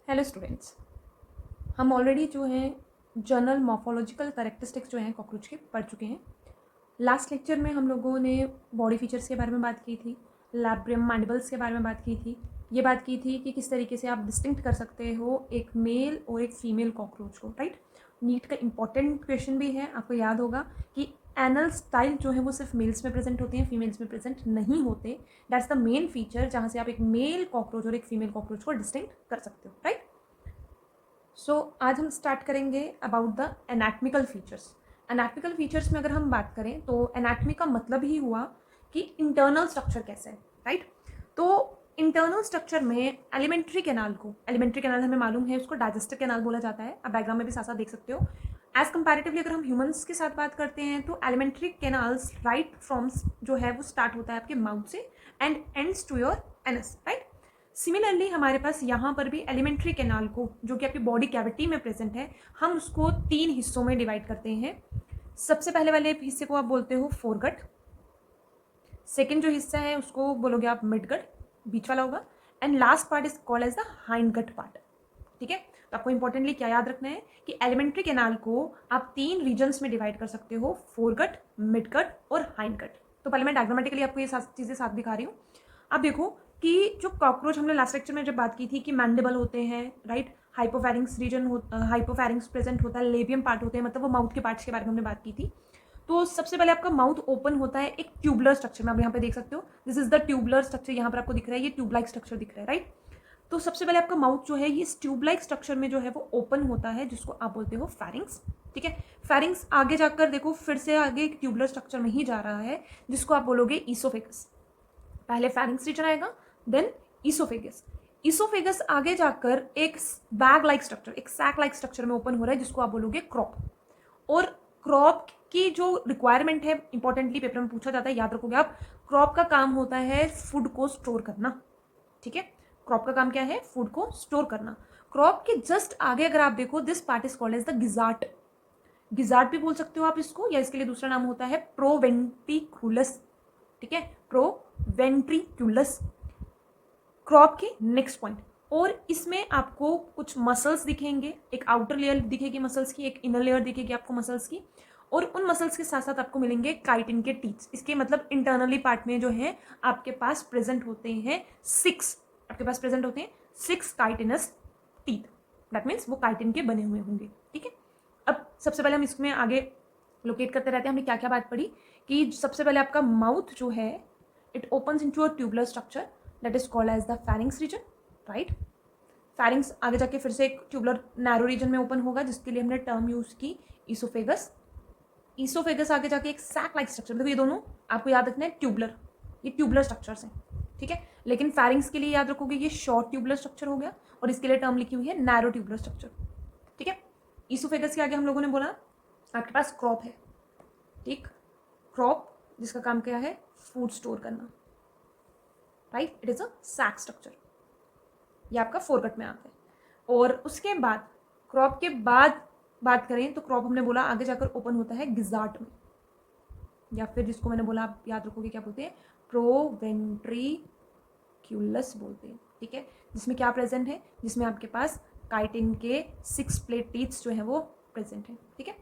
Hello students, हम already जो है जनरल मॉर्फोलॉजिकल कैरेक्टरिस्टिक्स जो हैं कॉकरोच के पढ़ चुके हैं। लास्ट लेक्चर में हम लोगों ने बॉडी फीचर्स के बारे में बात की थी, लैब्रियम मैंडिबल्स के बारे में बात की थी, ये बात की थी कि किस तरीके से आप डिस्टिंक्ट कर सकते हो एक मेल और एक फीमेल कॉकरोच को, राइट। नीट का इंपॉर्टेंट क्वेश्चन भी है, आपको याद होगा कि एनल स्टाइल जो है वो सिर्फ मेल्स में प्रेजेंट होते हैं, फीमेल्स में प्रेजेंट नहीं होते। दैट्स द मेन फीचर जहाँ से आप एक मेल कॉकरोच और एक फीमेल कॉकरोच को डिस्टिंक्ट कर सकते हो, राइट। आज हम स्टार्ट करेंगे about the anatomical features. Anatomical features में अगर हम बात करें तो एनाटमी का मतलब ही हुआ कि इंटरनल स्ट्रक्चर कैसे है, राइट। तो इंटरनल स्ट्रक्चर में एलिमेंट्री कैनाल हमें मालूम है, उसको डाइजेस्टिव कैनाल बोला जाता है। आप डायग्राम में भी साथ साथ देख सकते हो। एज कंपैरेटिवली अगर हम ह्यूमंस के साथ बात करते हैं तो एलिमेंट्री कैनाल्स राइट फ्रॉम्स जो है वो स्टार्ट होता है आपके माउथ से and ends to your anus, right. Similarly हमारे पास यहाँ पर भी एलिमेंट्री कैनाल को, जो कि आपकी बॉडी कैविटी में प्रेजेंट है, हम उसको 3 हिस्सों में डिवाइड करते हैं। सबसे पहले वाले हिस्से को आप बोलते हो फोरगट। सेकेंड जो हिस्सा है उसको बोलोगे आप मिडगट, बीच वाला होगा। And last part is called as the hindgut part, ठीक है। तो आपको इंपॉर्टेंटली क्या याद रखना है कि एलिमेंट्री कैनाल को आप 3 रीजन्स में डिवाइड कर सकते हो, फोरगट, मिडगट और हाइंडगट। तो पहले मैं डायग्रामेटिकली आपको ये चीज़ें साथ दिखा रही हूँ। अब देखो कि जो कॉकरोच, हमने लास्ट लेक्चर में जब बात की थी कि मैंडिबल होते हैं, राइट, हाइपोफैरिंग्स रीजन हाइपोफैरिंग्स प्रेजेंट होता है, लेबियम पार्ट होते हैं, मतलब वो माउथ के पार्ट्स के बारे में हमने बात की थी। तो सबसे पहले आपका माउथ ओपन होता है एक ट्यूबुलर स्ट्रक्चर में। आप यहाँ पे देख सकते हो, this is the tubular structure. यहाँ पर आपको दिख रहा है ये ट्यूब लाइक स्ट्रक्चर दिख रहा है, राइट। तो सबसे पहले आपका माउथ जो है ये इस ट्यूब लाइक स्ट्रक्चर में जो है वो ओपन होता है, जिसको आप बोलते हो फैरिंग्स, ठीक है। फैरिंग्स आगे जाकर देखो फिर से आगे एक ट्यूबुलर स्ट्रक्चर में ही जा रहा है, जिसको आप बोलोगे ईसोफेगस। पहले फैरिंग्स रीजन आएगा, देन ईसोफेगस। ईसोफेगस आगे जाकर एक बैग लाइक स्ट्रक्चर, एक सैक लाइक स्ट्रक्चर में ओपन हो रहा है, जिसको आप बोलोगे क्रॉप। और क्रॉप की जो रिक्वायरमेंट है, इंपॉर्टेंटली पेपर में पूछा जाता है, याद रखोगे आप। क्रॉप का काम होता है फूड को स्टोर करना, ठीक है। क्रॉप का काम क्या है? फूड को स्टोर करना। क्रॉप के जस्ट आगे अगर आप देखो, this part is called as the gizzard. Gizzard भी बोल सकते हो आप इसको, या इसके लिए दूसरा नाम होता है प्रोवेंट्रिकुलस, ठीक है, प्रोवेंट्रिकुलस। क्रॉप के नेक्स्ट पॉइंट, और इसमें आपको कुछ मसल्स दिखेंगे, एक आउटर लेयर दिखेगी मसल्स की, एक इनर लेयर दिखेगी आपको मसल्स की, और उन मसल्स के साथ साथ आपको मिलेंगे काइटिन के टीथ्स। इसके मतलब इंटरनली पार्ट में जो है आपके पास प्रेजेंट होते हैं 6 काइटिनस टीथ। दैट मीन्स वो काइटिन के बने हुए होंगे, ठीक है। अब सबसे पहले हम इसमें आगे लोकेट करते रहते हैं। हमने क्या क्या बात पढ़ी कि सबसे पहले आपका माउथ जो है it opens into a tubular structure that is called as the pharynx region, right. Pharynx आगे जाके फिर से एक ट्यूबुलर नैरो रीजन में ओपन होगा, जिसके लिए हमने टर्म यूज की ईसोफेगस। ईसोफेगस आगे जाके एक सैक लाइक स्ट्रक्चर, मतलब ये दोनों आपको याद रखना है ट्यूबुलर, ये ट्यूबुलर स्ट्रक्चर्स हैं, ठीक है। लेकिन फैरिंग्स के लिए याद रखोगे ये शॉर्ट ट्यूबुलर स्ट्रक्चर हो गया, और इसके लिए टर्म लिखी हुई है नैरो ट्यूबुलर स्ट्रक्चर, ठीक है। ईसोफेगस के आगे हम लोगों ने बोला आपके पास क्रॉप है, ठीक। क्रॉप जिसका काम क्या है? फूड स्टोर करना, right. It is a sac structure, ये आपका फोरगट में आता है। और उसके बाद क्रॉप के बाद बात करें तो क्रॉप हमने बोला आगे जाकर ओपन होता है गिजार्ट में, या फिर जिसको मैंने बोला आप याद रखोगे क्या बोलते हैं, प्रोवेंट्रिक्यूलस बोलते हैं, ठीक है। जिसमें क्या प्रेजेंट है? जिसमें आपके पास काइटिन के 6 प्लेट टीथ्स जो है वो प्रेजेंट है, ठीक है।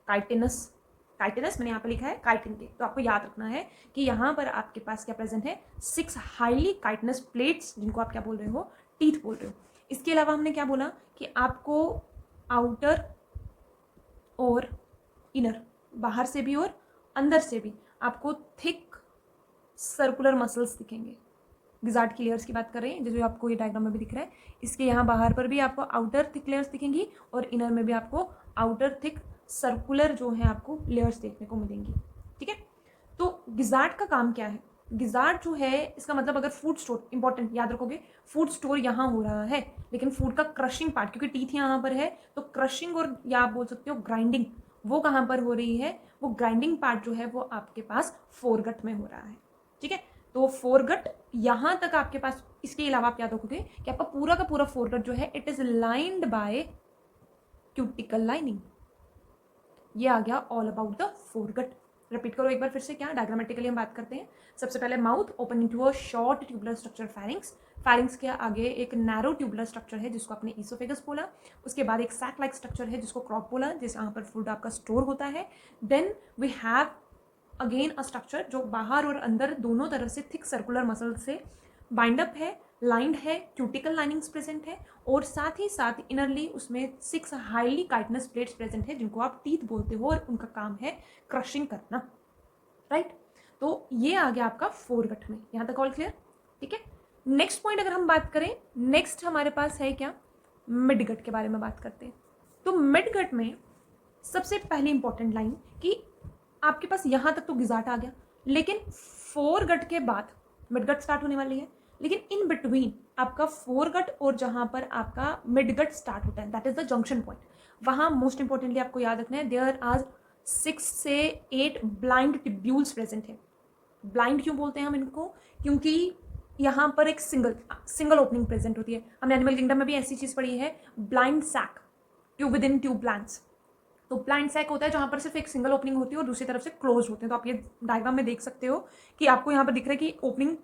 काइटिनस मैंने यहाँ पर लिखा है काइटिन के, तो आपको याद रखना है कि यहाँ पर आपके पास क्या प्रेजेंट है? 6 हाईली काइटिनस प्लेट्स, जिनको आप क्या बोल रहे हो? टीथ बोल रहे हो। इसके अलावा हमने क्या बोला कि आपको आउटर और इनर, बाहर से भी और अंदर से भी आपको थिक सर्कुलर मसल्स दिखेंगे। गिजार्ट की लेयर्स की बात कर रहे हैं, जो आपको ये डायग्राम में भी दिख रहा है। इसके यहाँ बाहर पर भी आपको आउटर थिक लेयर्स दिखेंगी, और इनर में भी आपको आउटर थिक सर्कुलर जो है आपको लेयर्स देखने को मिलेंगी, ठीक है। तो गिजार्ट का काम क्या है? गिजार्ट जो है इसका मतलब, अगर फूड स्टोर, इंपॉर्टेंट याद रखोगे, फूड स्टोर यहाँ हो रहा है, लेकिन फूड का क्रशिंग पार्ट, क्योंकि टीथ यहाँ पर है, तो क्रशिंग और या आप बोल सकते हो ग्राइंडिंग, वो कहाँ पर हो रही है? वो ग्राइंडिंग पार्ट जो है वो आपके पास फोरगट में हो रहा है, ठीक है। तो फोरगट यहाँ तक आपके पास। इसके अलावा आप याद रखोगे कि आपका पूरा का पूरा फोरगट जो है it is lined by cuticle lining. ये आ गया all about the foregut. Repeat करो एक बार फिर से, क्या डायग्रामेटिकली हम बात करते हैं। सबसे पहले mouth open into a short tubular structure pharynx. Pharynx के आगे एक नैरो ट्यूबुलर स्ट्रक्चर है जिसको आपने ईसोफेगस बोला। उसके बाद एक सैक लाइक स्ट्रक्चर है जिसको क्रॉप बोला, जिस यहाँ पर फूड आपका स्टोर होता है। Then we have again a structure जो बाहर और अंदर दोनों तरफ से थिक सर्कुलर मसल से बाइंड अप है, लाइंड है, क्यूटिकल लाइनिंग्स प्रेजेंट है, और साथ ही साथ इनरली उसमें 6 हाईली काइटनस प्लेट्स प्रेजेंट है जिनको आप टीथ बोलते हो, और उनका काम है क्रशिंग करना, राइट। तो ये आ गया आपका फोरगट में, यहाँ तक ऑल क्लियर, ठीक है। नेक्स्ट पॉइंट अगर हम बात करें, नेक्स्ट हमारे पास है क्या, मिडगट के बारे में बात करते हैं। तो मिडगट में सबसे पहली इंपॉर्टेंट लाइन कि आपके पास यहाँ तक तो गिजाट आ गया, लेकिन फोरगट के बाद मिडगट स्टार्ट होने वाली है, लेकिन इन बिटवीन आपका फोरगट और जहाँ पर आपका मिडगट स्टार्ट होता है, that is the junction point, वहाँ मोस्ट इंपॉर्टेंटली आपको याद रखना है देयर आर 6 से 8 ब्लाइंड टिब्यूल्स प्रेजेंट है। ब्लाइंड क्यों बोलते हैं हम इनको, क्योंकि यहाँ पर एक सिंगल ओपनिंग प्रेजेंट होती है। हमने एनिमल किंगडम में भी ऐसी चीज पढ़ी है, blind sac, tube within tube plants. तो ब्लाइंड सैक होता है जहां पर सिर्फ एक सिंगल ओपनिंग होती है और दूसरी तरफ से क्लोज होते हैं। तो आप ये डायग्राम में देख सकते हो कि आपको यहाँ पर दिख रहा है कि ओपनिंग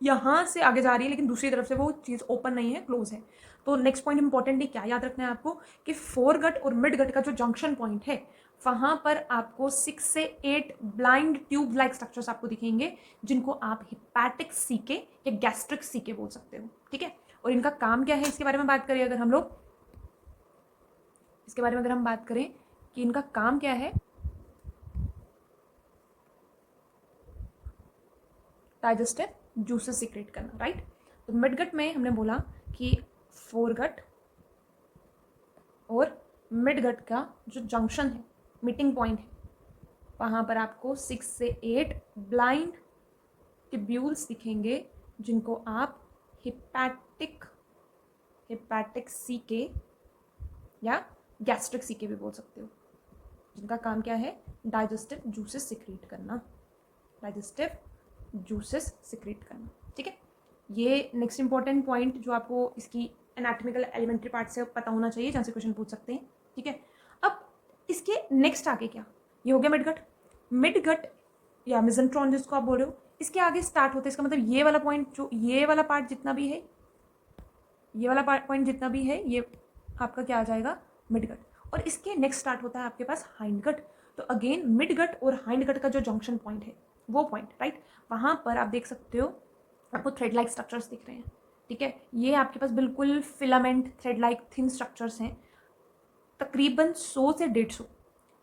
यहाँ से आगे जा रही है लेकिन दूसरी तरफ से वो चीज़ ओपन नहीं है, क्लोज है। तो नेक्स्ट पॉइंट इंपॉर्टेंटली क्या याद रखना है आपको कि फोरगट और मिडगट का जो जंक्शन पॉइंट है वहां पर आपको 6 से 8 ब्लाइंड ट्यूब लाइक स्ट्रक्चर्स आपको दिखेंगे जिनको आप हिपैटिक सीके या गैस्ट्रिक सीके बोल सकते हो, ठीक है। और इनका काम क्या है, इसके बारे में बात करें अगर हम लोग, इसके बारे में अगर हम बात करें कि इनका काम क्या है, डाइजेस्टिव जूसेस सीक्रेट करना, राइट। तो मिडगट में हमने बोला कि फोरगट और मिडगट का जो जंक्शन है, मीटिंग पॉइंट है, वहां पर आपको 6 से 8 ब्लाइंड टिब्यूल्स दिखेंगे जिनको आप हिपैटिक सीके या गैस्ट्रिक सीके भी बोल सकते हो, जिनका काम क्या है, डाइजेस्टिव जूसेस सिक्रीट करना, डाइजेस्टिव जूसेस सिक्रीट करना, ठीक है। ये नेक्स्ट इंपॉर्टेंट पॉइंट जो आपको इसकी एनाटॉमिकल एलिमेंट्री पार्ट से पता होना चाहिए, जहाँ से क्वेश्चन पूछ सकते हैं, ठीक है। अब इसके नेक्स्ट आगे क्या, ये हो गया मिडगट। मिडगट या मिजेंट्रॉन जिसको आप बोल रहे हो, इसके आगे स्टार्ट होता है, इसका मतलब ये वाला पॉइंट, जो ये वाला पार्ट जितना भी है, ये वाला पॉइंट जितना भी है, ये आपका क्या आ जाएगा, मिडगट। और इसके नेक्स्ट स्टार्ट होता है आपके पास हाइंडगट। तो अगेन मिडगट और हाइंडगट का जो जंक्शन पॉइंट है वो पॉइंट, राइट, वहां पर आप देख सकते हो आपको थ्रेड लाइक स्ट्रक्चर्स दिख रहे हैं, ठीक है। ये आपके पास बिल्कुल filament thread like thin structures हैं, तकरीबन 100 से 150,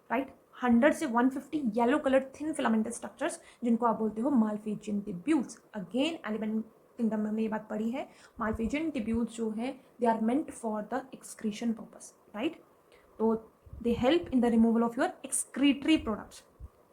राइट, 100 से 150 yellow colour thin filamental structures जिनको आप बोलते हो मालफेजियन टिब्यूल्स। अगेन एलिमेंट किंगडम में हमने ये बात पढ़ी है, मालफेजियन टिब्यूल्स जो है they are meant for the excretion purpose, right. तो they help in the removal of your excretory products,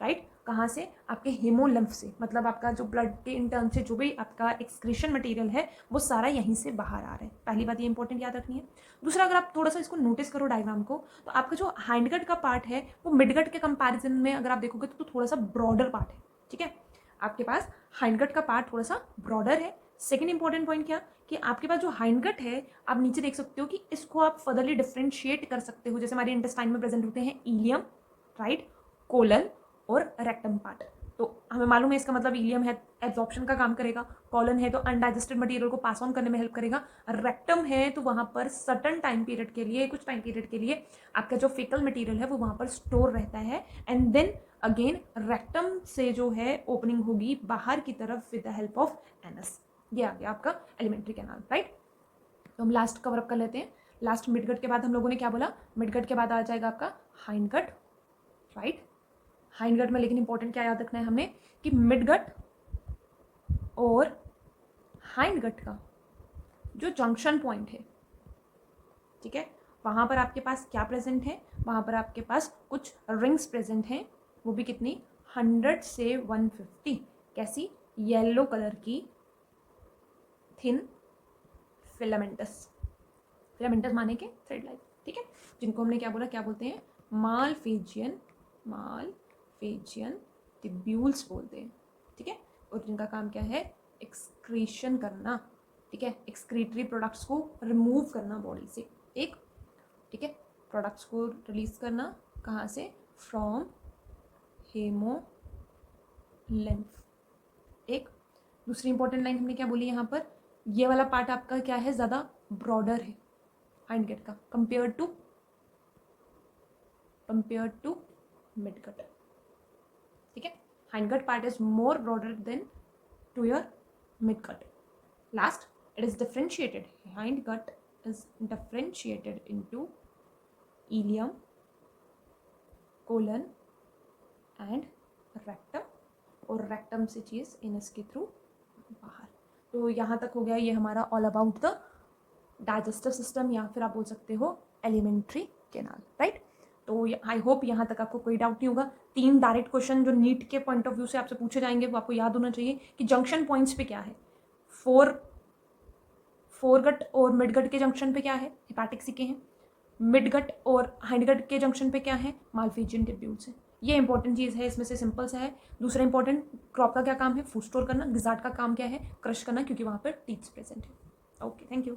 right. कहाँ से, आपके हेमोलिम्फ से, मतलब आपका जो ब्लड के इन टर्म से जो भी आपका एक्सक्रीशन मटेरियल है वो सारा यहीं से बाहर आ रहा है। पहली बात ये इंपॉर्टेंट याद रखनी है। दूसरा, अगर आप थोड़ा सा इसको नोटिस करो डायग्राम को, तो आपका जो हाइंडगट का पार्ट है वो मिडगट के कंपैरिजन में अगर आप देखोगे तो थोड़ा सा ब्रॉडर पार्ट है, ठीक है। आपके पास हाइंडगट का पार्ट थोड़ा सा ब्रॉडर है। सेकेंड इंपॉर्टेंट पॉइंट क्या, कि आपके पास जो हाइंडगट है आप नीचे देख सकते हो कि इसको आप फर्दरली डिफ्रेंशिएट कर सकते हो, जैसे हमारे इंटेस्टाइन में प्रेजेंट होते हैं इलियम, राइट, कोलन और रेक्टम पार्ट। तो हमें मालूम है इसका मतलब इलियम है एब्जॉर्प्शन का काम करेगा, कॉलन है तो अनडाइजेस्टेड मटेरियल को पास ऑन करने में हेल्प करेगा, रेक्टम है तो वहां पर सर्टन टाइम पीरियड के लिए, कुछ टाइम पीरियड के लिए आपका जो फेकल मटेरियल है वो वहां पर स्टोर रहता है। एंड देन अगेन रेक्टम से जो है ओपनिंग होगी बाहर की तरफ with the help of anus. ये आ गया आपका एलिमेंट्री कैनाल, राइट। तो हम लास्ट कवर अप कर लेते हैं। लास्ट मिडगट के बाद हम लोगों ने क्या बोला, मिडगट के बाद आ जाएगा आपका हाइंडगट, राइट। हाइंडगट में लेकिन इंपॉर्टेंट क्या याद रखना है हमने, कि मिडगट और हाइंडगट का जो जंक्शन पॉइंट है, ठीक है, वहां पर आपके पास क्या प्रेजेंट है, वहां पर आपके पास कुछ रिंग्स प्रेजेंट हैं, वो भी कितनी, 100 से 150, कैसी, येलो कलर की थिन फिलामेंटस, फिलामेंटस माने के थ्रेड लाइक, ठीक है, जिनको हमने क्या बोला, क्या बोलते हैं, मालफेजियन टिब्यूल्स बोलते हैं, ठीक है। और जिनका काम क्या है, एक्सक्रीशन करना, ठीक है, एक्सक्रीटरी प्रोडक्ट्स को रिमूव करना बॉडी से, एक, ठीक है, प्रोडक्ट्स को रिलीज करना कहाँ से, फ्रॉम हेमो लेंथ। एक दूसरी इंपॉर्टेंट लाइन हमने क्या बोली यहाँ पर, ये वाला पार्ट आपका क्या है, ज़्यादा ब्रॉडर है हाइंड गट का कंपेयर टू मिड गट। ठीक है, hind gut part is more broader than to your mid gut. Last, it is differentiated, hind gut is differentiated into ileum, colon and rectum, और rectum से चीज़ anus के through बाहर। तो यहाँ तक हो गया ये हमारा all about the digestive system, या फिर आप बोल सकते हो एलिमेंट्री कैनाल, राइट। तो आई होप यहाँ तक आपको कोई डाउट नहीं होगा। 3 डायरेक्ट क्वेश्चन जो नीट के पॉइंट ऑफ व्यू से आपसे पूछे जाएंगे वो आपको याद होना चाहिए कि जंक्शन पॉइंट्स पे क्या है, फोरगट और मिडगट के जंक्शन पे क्या है, हेपाटिक सिके हैं। मिडगट और हाइंडगट के जंक्शन पे क्या है, मालफीजियन ट्यूब्यूल्स हैं। ये इंपॉर्टेंट चीज़ है, इसमें से सिंपल सा है। दूसरा इंपॉर्टेंट, क्रॉप का क्या काम है, फूड स्टोर करना। गिजार्ड का काम क्या है, क्रश करना, क्योंकि वहाँ पर टीथ्स प्रेजेंट है। Okay, thank you.